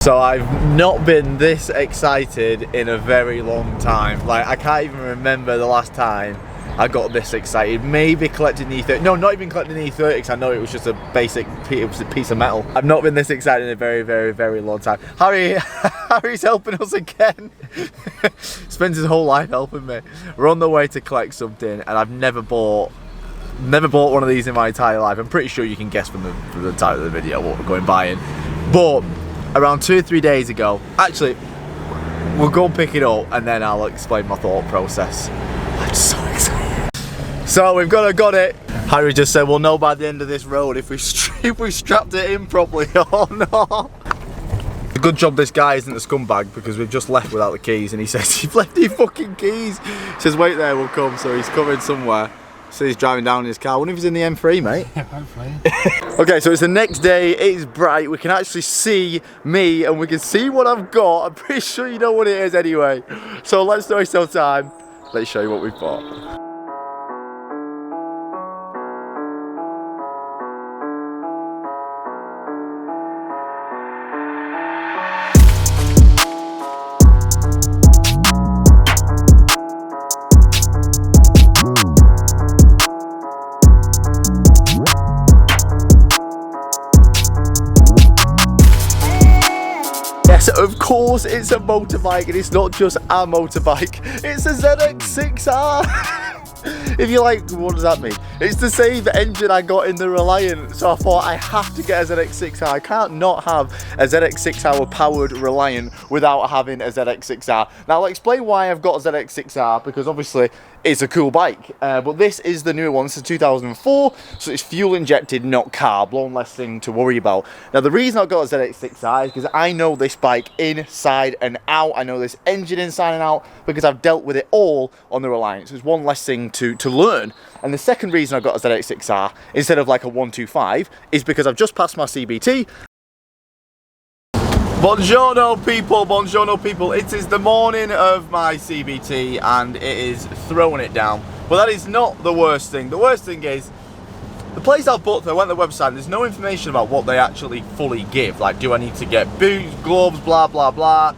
So I've not been this excited in a very long time. Like, I can't even remember the last time I got this excited. Maybe collecting the E30. No, not even collecting the E30 because I know it was just a basic piece of metal. I've not been this excited in a very, very, very long time. Harry's helping us again. Spends his whole life helping me. We're on the way to collect something, and I've never bought one of these in my entire life. I'm pretty sure you can guess from the title of the video what we're going buying. But around 2 or 3 days ago, actually, we'll go and pick it up and then I'll explain my thought process. I'm so excited. So we've got it. Harry just said we'll know by the end of this road if we strapped it in properly or not. Good job this guy isn't a scumbag because we've just left without the keys, and he says, "You've left your fucking keys." He says, "Wait there, we'll come." So he's coming somewhere. So he's driving down in his car. I wonder if he's in the M3, mate. Yeah, hopefully. Okay, so it's the next day, it's bright, we can actually see me and we can see what I've got. I'm pretty sure you know what it is anyway. So let's not waste no time. Let's show you what we've bought. Yes, of course it's a motorbike, and it's not just a motorbike, it's a ZX6R. If you're like, what does that mean? It's the same engine I got in the Reliant, so I thought I have to get a ZX6R. I can't not have a ZX6R powered Reliant without having a ZX6R. Now I'll explain why I've got a ZX6R, because obviously it's a cool bike, but this is the newer one. It's a 2004, so it's fuel injected, not carb. One less thing to worry about. Now the reason I got a ZX6R is because I know this bike inside and out. I know this engine inside and out because I've dealt with it all on the Reliant. So it's one less thing to learn. And the second reason I got a ZX6R instead of like a 125 is because I've just passed my CBT. Buongiorno people, it is the morning of my CBT and it is throwing it down. But that is not the worst thing. The worst thing is, the place I've booked, I went to the website and there's no information about what they actually fully give. Like, do I need to get boots, gloves, blah, blah, blah.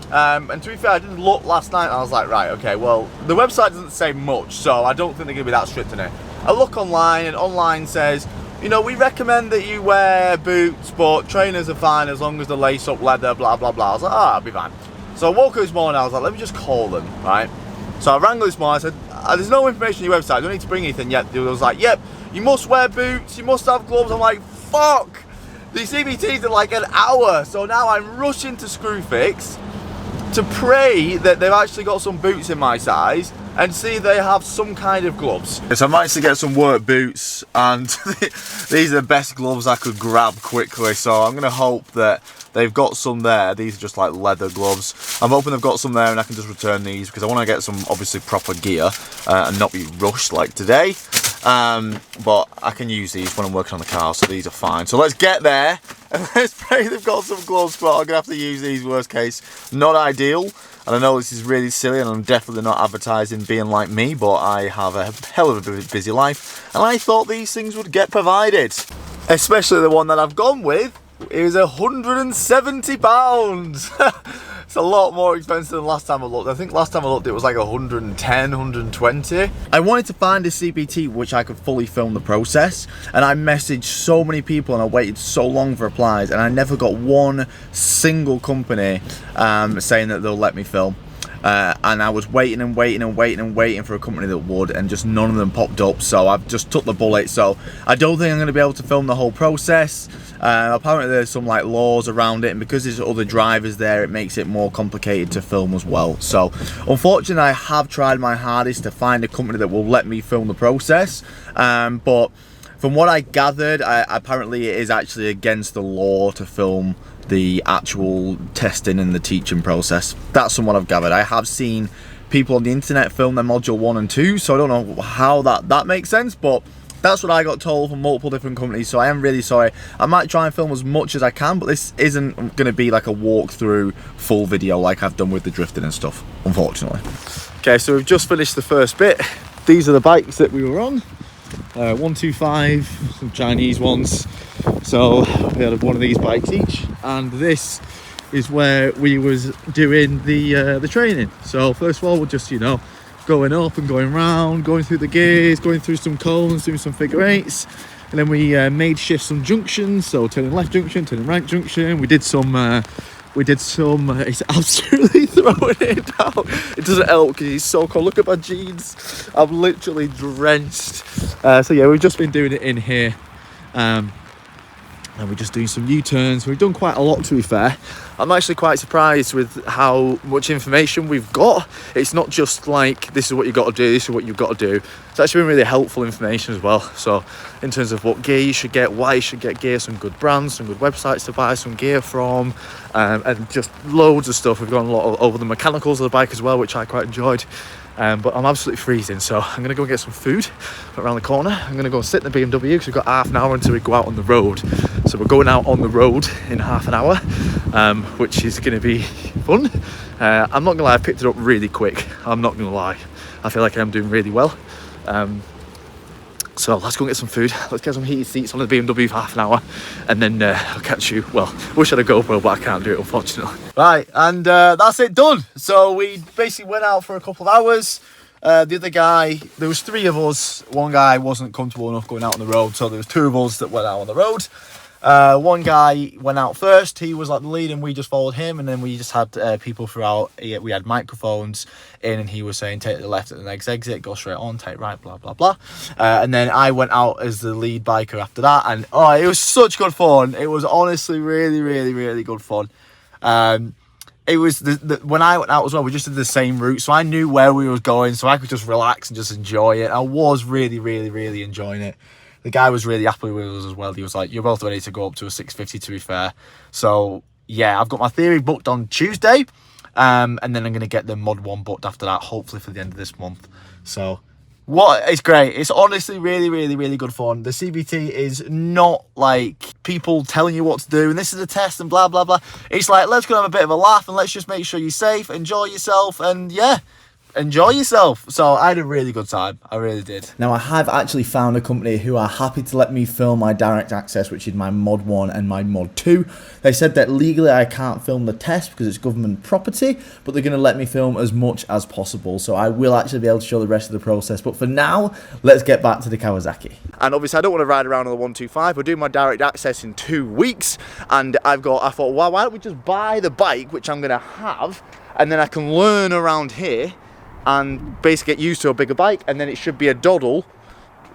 And to be fair, I did look last night and I was like, right, okay, well, the website doesn't say much, so I don't think they're going to be that strict in it. I look online and online says, you know, we recommend that you wear boots, but trainers are fine as long as the lace up leather, blah, blah, blah. I was like, oh, I'll be fine. So I woke up this morning, I was like, let me just call them, right? So I rang this morning, I said, there's no information on your website, I don't need to bring anything yet. They was like, yep, you must wear boots, you must have gloves. I'm like, fuck! The CBT's in like an hour, so now I'm rushing to Screwfix to pray that they've actually got some boots in my size and see they have some kind of gloves. So I managed to get some work boots, and these are the best gloves I could grab quickly, so I'm going to hope that they've got some there. These are just like leather gloves. I'm hoping they've got some there and I can just return these because I want to get some obviously proper gear and not be rushed like today. But I can use these when I'm working on the car, so these are fine. So let's get there and let's pray they've got some gloves, but I'm going to have to use these worst case. Not ideal. And I know this is really silly and I'm definitely not advertising being like me, but I have a hell of a busy life and I thought these things would get provided. Especially the one that I've gone with is £170. It's a lot more expensive than last time I looked. I think last time I looked it was like 110, 120. I wanted to find a CBT which I could fully film the process, and I messaged so many people and I waited so long for replies, and I never got one single company saying that they'll let me film. And I was waiting and waiting and waiting and waiting for a company that would, and just none of them popped up, so I've just took the bullet. So I don't think I'm going to be able to film the whole process. Apparently there's some like laws around it, and because there's other drivers there it makes it more complicated to film as well. So unfortunately I have tried my hardest to find a company that will let me film the process, but from what I gathered, apparently it is actually against the law to film the actual testing and the teaching process. That's from what I've gathered. I have seen people on the internet film their module 1 and 2, so I don't know how that makes sense, but that's what I got told from multiple different companies, so I am really sorry. I might try and film as much as I can, but this isn't going to be like a walkthrough full video like I've done with the drifting and stuff, unfortunately. Okay, so we've just finished the first bit. These are the bikes that we were on. 125, some Chinese ones. So we had one of these bikes each, and this is where we was doing the training. So first of all, we're just, you know, going up and going round, going through the gears, going through some cones, doing some figure eights, and then we made shift some junctions, so turning left junction, turning right junction. We did some it's absolutely throwing it down. It doesn't help because it's so cold. Look at my jeans, I'm literally drenched. So yeah, we've just been doing it in here, and we're just doing some U-turns. We've done quite a lot, to be fair. I'm actually quite surprised with how much information we've got. It's not just like, this is what you've got to do, this is what you've got to do. It's actually been really helpful information as well. So in terms of what gear you should get, why you should get gear, some good brands, some good websites to buy some gear from, and just loads of stuff. We've gone a lot over the mechanicals of the bike as well, which I quite enjoyed. But I'm absolutely freezing, so I'm going to go and get some food around the corner. I'm going to go and sit in the BMW because we've got half an hour until we go out on the road. So we're going out on the road in half an hour, which is going to be fun. I'm not going to lie, I picked it up really quick. I'm not going to lie. I feel like I'm doing really well. So let's go and get some food. Let's get some heated seats on the BMW for half an hour, and then I'll catch you. Well, wish I had a GoPro, but I can't do it, unfortunately. Right, and that's it done. So we basically went out for a couple of hours. The other guy, there was 3 of us. One guy wasn't comfortable enough going out on the road, so there was 2 of us that went out on the road. One guy went out first. He was like the lead, and we just followed him. And then we just had people throughout. We had microphones in, and he was saying, take the left at the next exit, go straight on, take right, blah blah blah. And then I went out as the lead biker after that, and oh, it was such good fun. It was honestly really good fun. It was when I went out as well, we just did the same route, so I knew where we was going, so I could just relax and just enjoy it. I was really enjoying it. The guy was really happy with us as well. He was like, you're both ready to go up to a 650, to be fair. So yeah, I've got my theory booked on Tuesday, and then I'm going to get the mod 1 booked after that, hopefully for the end of this month. So it's great. It's honestly really good fun. The CBT is not like people telling you what to do and this is a test and blah blah blah. It's like, let's go have a bit of a laugh and let's just make sure you're safe, enjoy yourself, and yeah, enjoy yourself. So I had a really good time. I really did. Now I have actually found a company who are happy to let me film my direct access, which is my mod 1 and my mod 2. They said that legally I can't film the test because it's government property, but they're going to let me film as much as possible. So I will actually be able to show the rest of the process. But for now, let's get back to the Kawasaki. And obviously I don't want to ride around on the 125. We're doing my direct access in 2 weeks, and I thought, well, why don't we just buy the bike, which I'm going to have, and then I can learn around here and basically get used to a bigger bike, and then it should be a doddle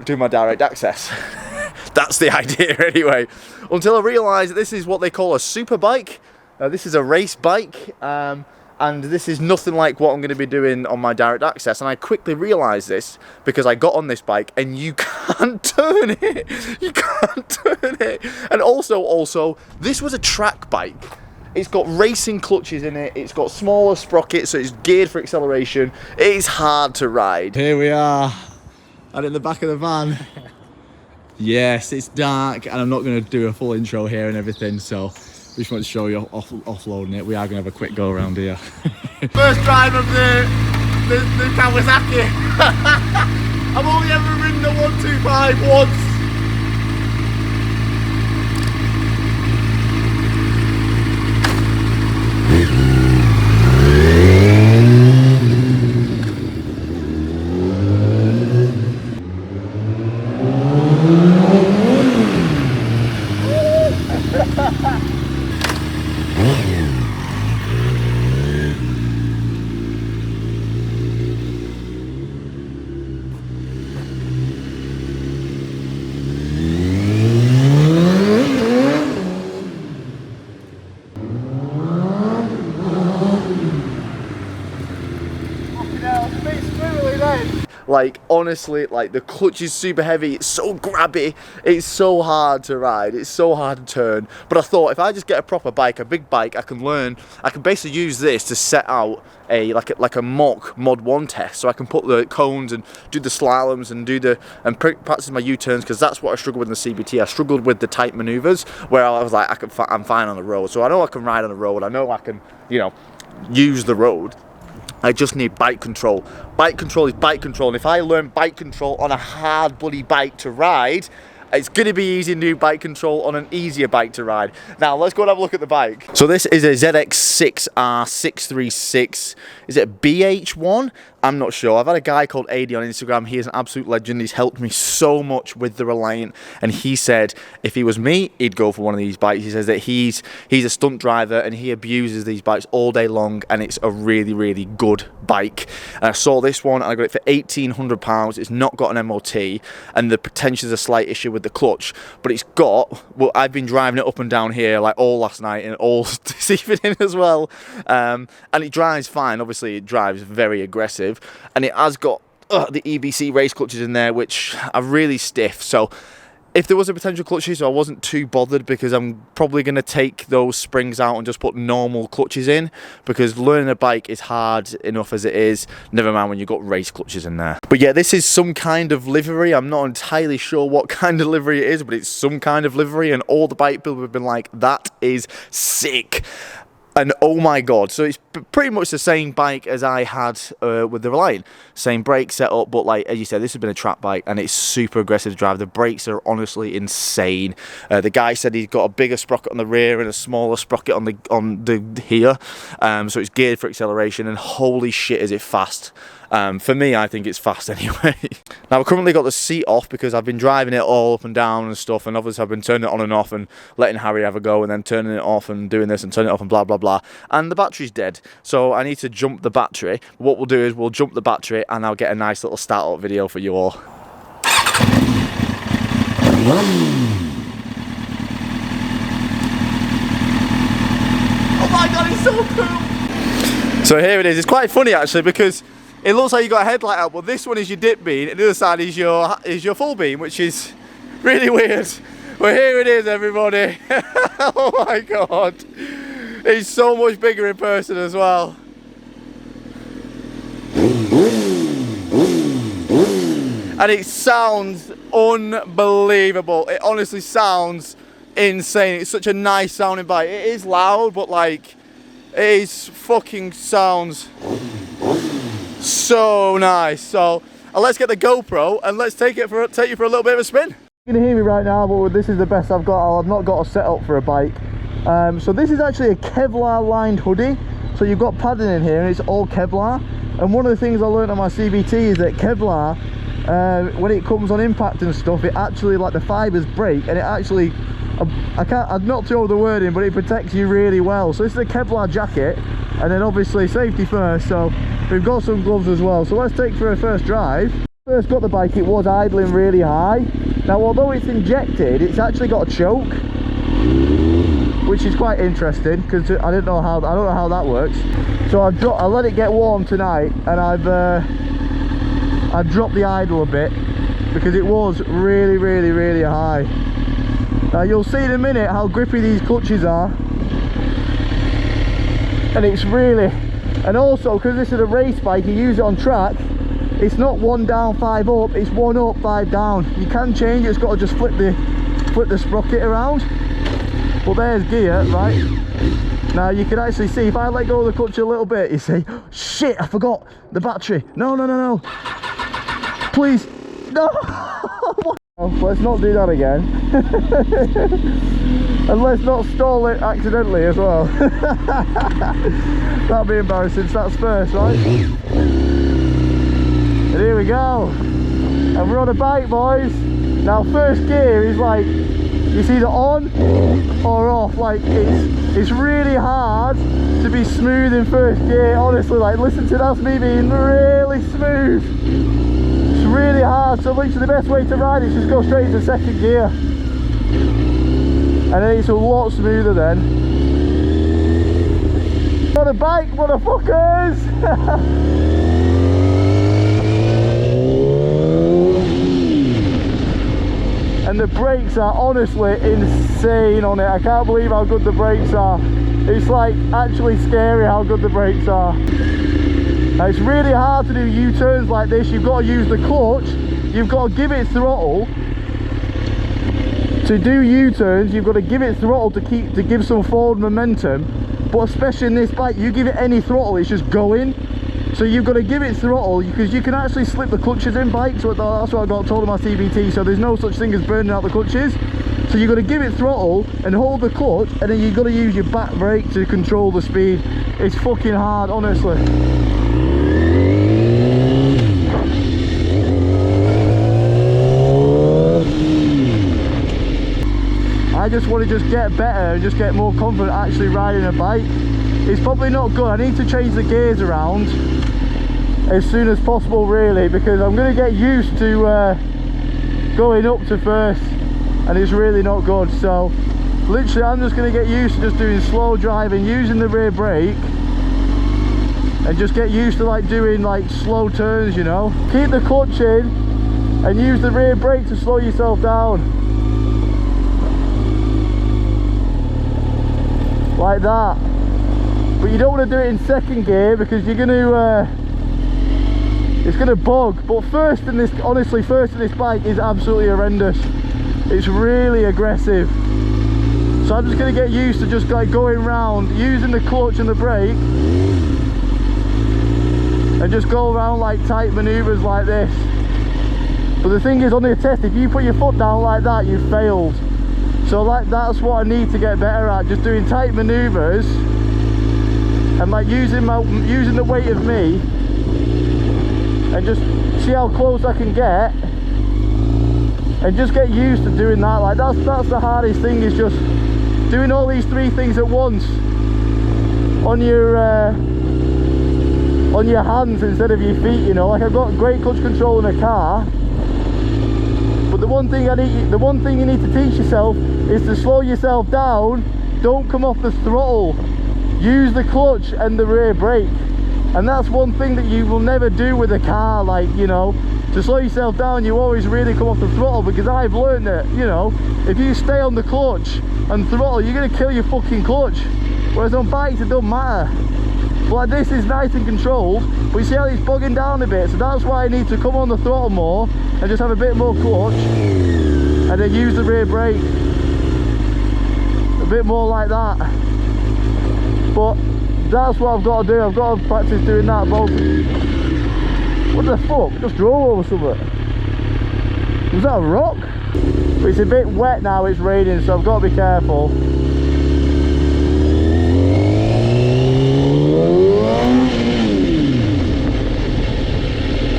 do my direct access. That's the idea anyway. Until I realised that this is what they call a super bike. This is a race bike, and this is nothing like what I'm going to be doing on my direct access. And I quickly realised this because I got on this bike and you can't turn it. You can't turn it. And also, this was a track bike. It's got racing clutches in it, it's got smaller sprockets, so it's geared for acceleration. It is hard to ride. Here we are, and in the back of the van. Yes, it's dark, and I'm not going to do a full intro here and everything, so we just want to show you offloading it. We are going to have a quick go around here. First drive of the Kawasaki. I've only ever ridden the 125 once. Like, honestly, like, the clutch is super heavy, it's so grabby, it's so hard to ride, it's so hard to turn. But I thought, if I just get a proper bike, a big bike, I can learn, I can basically use this to set out like a mock mod 1 test, so I can put the cones and do the slaloms and practice my U-turns, because that's what I struggled with in the CBT. I struggled with the tight maneuvers, where I was like, I'm fine on the road. So I know I can ride on the road, I know I can, you know, use the road. I just need bike control. Bike control is bike control, and if I learn bike control on a hard bloody bike to ride, It's going to be easy to do bike control on an easier bike to ride. Now let's go and have a look at the bike. So this is a ZX6R636. Is it a BH1? I'm not sure. I've had a guy called AD on Instagram. He is an absolute legend. He's helped me so much with the Reliant, and he said if he was me, he'd go for one of these bikes. He says that he's a stunt driver and he abuses these bikes all day long, and it's a really, really good bike. And I saw this one and I got it for £1,800. It's not got an MOT, and the potential is a slight issue with the clutch, but it's got, well, I've been driving it up and down here like all last night and all this evening as well, and it drives fine. Obviously it drives very aggressive, and it has got the EBC race clutches in there, which are really stiff. So if there was a potential clutch issue, I wasn't too bothered, because I'm probably going to take those springs out and just put normal clutches in, because learning a bike is hard enough as it is, never mind when you've got race clutches in there. But yeah, this is some kind of livery. I'm not entirely sure what kind of livery it is, but it's some kind of livery, and all the bike builders have been like, that is sick. And oh my god, so it's pretty much the same bike as I had with the Reliant. Same brake setup, but like as you said, this has been a track bike and it's super aggressive to drive. The brakes are honestly insane. The guy said he's got a bigger sprocket on the rear and a smaller sprocket on the here, so it's geared for acceleration, and holy shit is it fast. For me, I think it's fast anyway. Now I've currently got the seat off because I've been driving it all up and down and stuff, and obviously I've been turning it on and off and letting Harry have a go, and then turning it off and doing this and turning it off and blah blah blah, and the battery's dead, so I need to jump the battery. What we'll do is we'll jump the battery and I'll get a nice little start up video for you all. Oh my god, it's so cool! So here it is. It's quite funny actually, because it looks like you got a headlight out, but this one is your dip beam, and the other side is your full beam, which is really weird. But here it is, everybody. Oh my god, it's so much bigger in person as well. And it sounds unbelievable. It honestly sounds insane. It's such a nice sounding bike. It is loud, but like, it is fucking sounds so nice. So let's get the GoPro and let's take you for a little bit of a spin. You can hear me right now, but this is the best I've got. I've not got a setup for a bike. So this is actually a Kevlar lined hoodie. So you've got padding in here and it's all Kevlar. And one of the things I learned on my CVT is that Kevlar, when it comes on impact and stuff, it actually, like, the fibers break, and it actually, I'm not sure of the wording, but it protects you really well. So this is a Kevlar jacket, and then obviously safety first, so we've got some gloves as well. So let's take for a first drive. First got the bike, it was idling really high. Now although it's injected, it's actually got a choke, which is quite interesting, because I don't know how that works. So I let it get warm tonight, and I've dropped the idle a bit because it was really, really, really high. Now you'll see in a minute how grippy these clutches are, and it's really, and also because this is a race bike, you use it on track, it's not 1 down 5 up, it's 1 up 5 down. You can change it, it's got to just flip the sprocket around. But there's gear, right? Now you can actually see, if I let go of the clutch a little bit, you see, shit, I forgot the battery. No, no, no, no. Please, no. Let's not do that again. And let's not stall it accidentally as well. That'd be embarrassing, so that's first, right? And here we go. And we're on a bike, boys. Now first gear is like, it's either on or off. Like, it's really hard to be smooth in first gear, honestly. Like, listen to that's me being really smooth. It's really hard, so literally the best way to ride is just go straight into second gear, and then it's a lot smoother then. On a bike, motherfuckers! And the brakes are honestly insane on it. I can't believe how good the brakes are. It's like actually scary how good the brakes are. Now, it's really hard to do U-turns like this. You've got to use the clutch, you've got to give it throttle. To do U-turns, you've got to give it throttle to give some forward momentum. But especially in this bike, you give it any throttle, it's just going. So you've got to give it throttle, because you can actually slip the clutches in bikes. So that's what I got told on my CVT. So there's no such thing as burning out the clutches. So you've got to give it throttle and hold the clutch, and then you've got to use your back brake to control the speed. It's fucking hard, honestly. I just want to get better and just get more confident actually riding a bike. It's probably not good. I need to change the gears around as soon as possible, really, because I'm going to get used to going up to first, and it's really not good. So literally I'm just going to get used to just doing slow driving, using the rear brake, and just get used to like doing like slow turns, you know. Keep the clutch in and use the rear brake to slow yourself down. Like that. But you don't want to do it in second gear, because you're going to it's going to bog. But first in this, honestly, first in this bike is absolutely horrendous. It's really aggressive. So I'm just going to get used to just like going round, using the clutch and the brake, and just go around like tight maneuvers like this. But the thing is, on the test, if you put your foot down like that, you've failed. So like that's what I need to get better at, just doing tight maneuvers and like using the weight of me, and just see how close I can get, and just get used to doing that. Like that's the hardest thing, is just doing all these three things at once on your hands instead of your feet, you know. Like I've got great clutch control in a car, but the one thing you need to teach yourself is to slow yourself down. Don't come off the throttle. Use the clutch and the rear brake. And that's one thing that you will never do with a car. Like, you know, to slow yourself down, you always really come off the throttle, because I've learned that, you know, if you stay on the clutch and throttle, you're going to kill your fucking clutch. Whereas on bikes, it don't matter. But like this is nice and controlled, but you see how it's bogging down a bit. So that's why I need to come on the throttle more and just have a bit more clutch, and then use the rear brake a bit more like that. But that's what I've got to do. I've got to practice doing that both. What the fuck? Just drove over something. Was that a rock? But it's a bit wet now, it's raining, so I've got to be careful.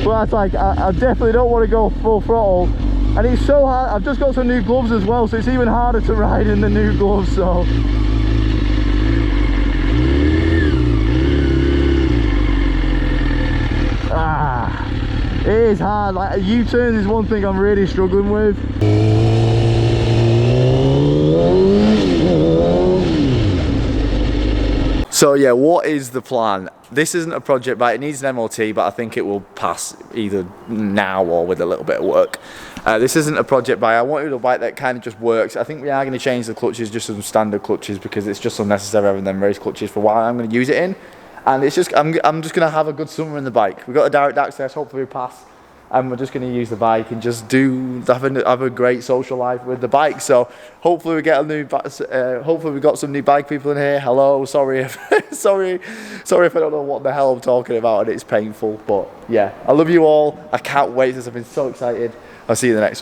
But that's like, I definitely don't want to go full throttle. And it's so hard. I've just got some new gloves as well, so it's even harder to ride in the new gloves, so. It is hard. Like U-turns is one thing I'm really struggling with. So yeah, what is the plan? This isn't a project bike, it needs an MOT, but I think it will pass either now or with a little bit of work. This isn't a project bike. I wanted a bike that kind of just works. I think we are going to change the clutches, just some standard clutches, because it's just unnecessary having them race clutches for what I'm going to use it in. And it's just, I'm just going to have a good summer in the bike. We've got a direct access, hopefully we pass. And we're just going to use the bike and just have a great social life with the bike. So hopefully we get hopefully we got some new bike people in here. Hello, sorry if sorry if I don't know what the hell I'm talking about and it's painful. But yeah, I love you all. I can't wait, since I've been so excited. I'll see you in the next one.